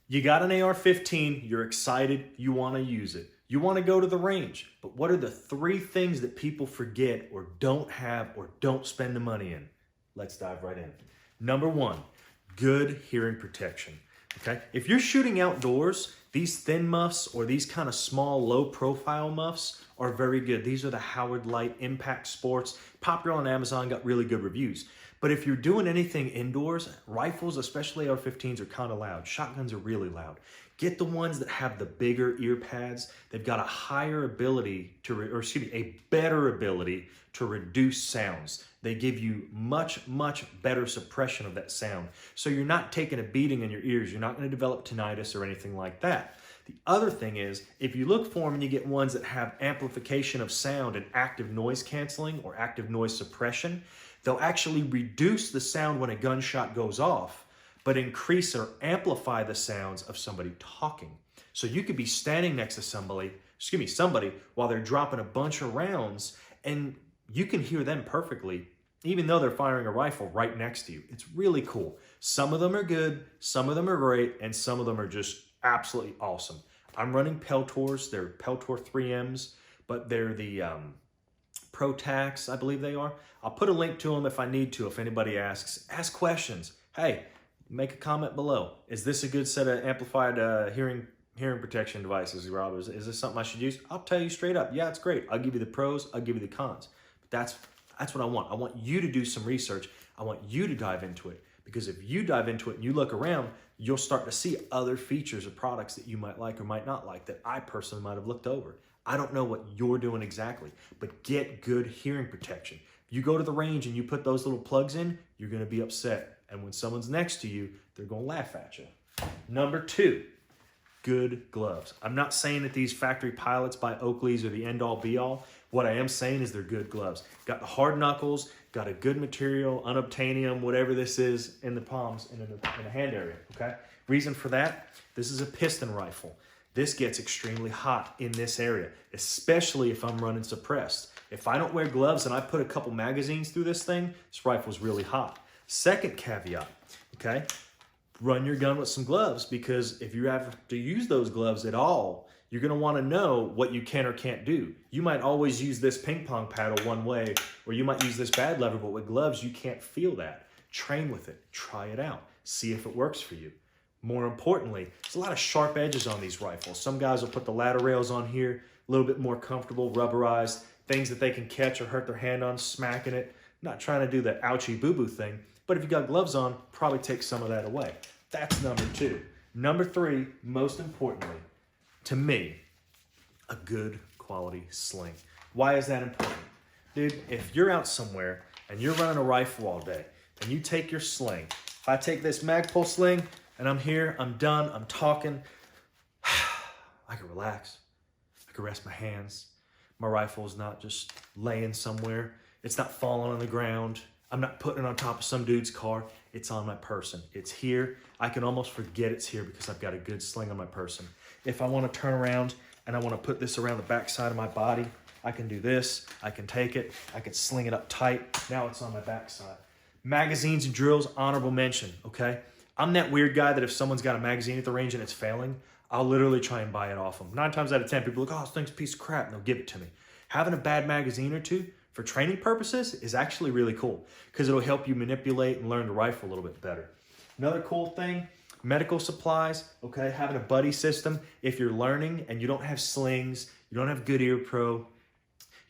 You got an AR-15, you're excited, you want to use it. You want to go to the range, but what are the 3 things that people forget or don't have or don't spend the money in? Let's dive right in. Number 1, good hearing protection. Okay, if you're shooting outdoors, these thin muffs or these kind of small, low profile muffs are very good. These are the Howard Light Impact Sports, popular on Amazon, got really good reviews. But if you're doing anything indoors, rifles, especially AR-15s, are kind of loud. Shotguns are really loud. Get the ones that have the bigger ear pads. They've got a higher ability to, a better ability to reduce sounds. They give you much, much better suppression of that sound. So you're not taking a beating in your ears. You're not going to develop tinnitus or anything like that. The other thing is, if you look for them and you get ones that have amplification of sound and active noise canceling or active noise suppression, they'll actually reduce the sound when a gunshot goes off, but increase or amplify the sounds of somebody talking. So you could be standing next to somebody while they're dropping a bunch of rounds, and you can hear them perfectly, even though they're firing a rifle right next to you. It's really cool. Some of them are good, some of them are great, and some of them are just absolutely awesome. I'm running Peltors. They're Peltor 3Ms, but they're the Pro-Tax, I believe they are. I'll put a link to them if I need to, if anybody asks. Ask questions. Hey, make a comment below. Is this a good set of amplified hearing protection devices, Rob? Is this something I should use? I'll tell you straight up, yeah, it's great. I'll give you the pros, I'll give you the cons. But that's what I want. I want you to do some research. I want you to dive into it, because if you dive into it and you look around, you'll start to see other features of products that you might like or might not like that I personally might have looked over. I don't know what you're doing exactly, but get good hearing protection. If you go to the range and you put those little plugs in, you're going to be upset. And when someone's next to you, they're going to laugh at you. Number 2, good gloves. I'm not saying that these factory pilots by Oakley's are the end-all be-all. What I am saying is they're good gloves. Got the hard knuckles, got a good material, unobtainium, whatever this is, in the palms and in the hand area, okay? Reason for that, this is a piston rifle. This gets extremely hot in this area, especially if I'm running suppressed. If I don't wear gloves and I put a couple magazines through this thing, this rifle's really hot. Second caveat, okay? Run your gun with some gloves, because if you have to use those gloves at all, you're gonna wanna know what you can or can't do. You might always use this ping pong paddle one way, or you might use this bad lever, but with gloves, you can't feel that. Train with it, try it out, see if it works for you. More importantly, there's a lot of sharp edges on these rifles. Some guys will put the ladder rails on here, a little bit more comfortable, rubberized, things that they can catch or hurt their hand on, smacking it. I'm not trying to do the ouchie boo-boo thing, but if you got gloves on, probably take some of that away. That's number 2. Number 3, most importantly, to me, a good quality sling. Why is that important? Dude, if you're out somewhere and you're running a rifle all day and you take your sling, if I take this Magpul sling and I'm here, I'm done, I'm talking, I can relax. I can rest my hands. My rifle's not just laying somewhere. It's not falling on the ground. I'm not putting it on top of some dude's car. It's on my person. It's here. I can almost forget it's here because I've got a good sling on my person. If I want to turn around and I want to put this around the back side of my body, I can do this. I can take it. I can sling it up tight. Now it's on my back side. Magazines and drills, honorable mention, okay? I'm that weird guy that if someone's got a magazine at the range and it's failing, I'll literally try and buy it off them. 9 times out of 10, people look, oh, this thing's a piece of crap, and they'll give it to me. Having a bad magazine or two for training purposes is actually really cool, because it'll help you manipulate and learn the rifle a little bit better. Another cool thing, medical supplies, okay? Having a buddy system. If you're learning and you don't have slings, you don't have good ear pro,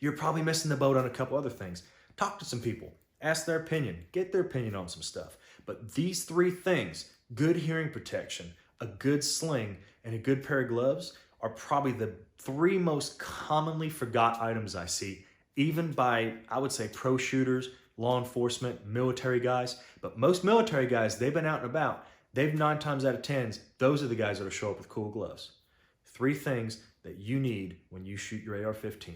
you're probably missing the boat on a couple other things. Talk to some people, ask their opinion, get their opinion on some stuff. But these 3 things, good hearing protection, a good sling, and a good pair of gloves, are probably the 3 most commonly forgot items I see, even by, I would say, pro shooters, law enforcement, military guys. But most military guys, they've been out and about. They've 9 times out of 10, those are the guys that'll show up with cool gloves. 3 things that you need when you shoot your AR-15.